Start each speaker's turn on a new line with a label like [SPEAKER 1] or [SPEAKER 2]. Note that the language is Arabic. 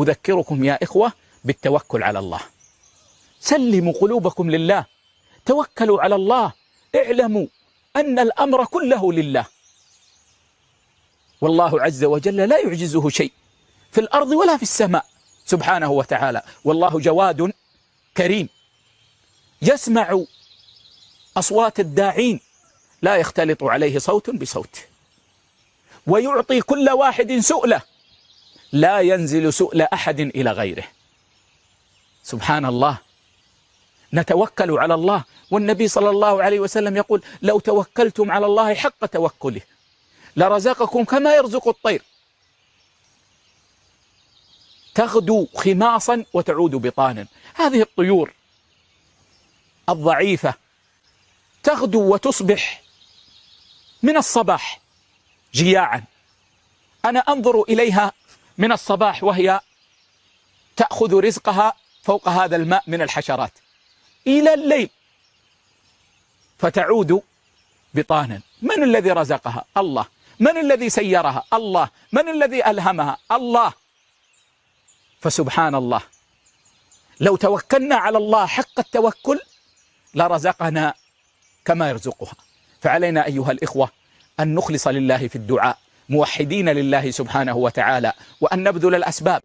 [SPEAKER 1] أذكركم يا إخوة بالتوكل على الله. سلموا قلوبكم لله، توكلوا على الله، اعلموا أن الأمر كله لله، والله عز وجل لا يعجزه شيء في الأرض ولا في السماء سبحانه وتعالى. والله جواد كريم يسمع أصوات الداعين لا يختلط عليه صوت بصوت، ويعطي كل واحد سؤله لا ينزل سؤل أحد إلى غيره. سبحان الله. نتوكل على الله، والنبي صلى الله عليه وسلم يقول: لو توكلتم على الله حق توكله لرزقكم كما يرزق الطير، تغدو خماصا وتعود بطانا. هذه الطيور الضعيفة تغدو وتصبح من الصباح جياعا. أنا أنظر إليها من الصباح وهي تأخذ رزقها فوق هذا الماء من الحشرات إلى الليل فتعود بطانا. من الذي رزقها؟ الله. من الذي سيرها؟ الله. من الذي ألهمها؟ الله. فسبحان الله، لو توكلنا على الله حق التوكل لرزقنا كما يرزقها. فعلينا أيها الإخوة أن نخلص لله في الدعاء موحدين لله سبحانه وتعالى، وأن نبذل الأسباب.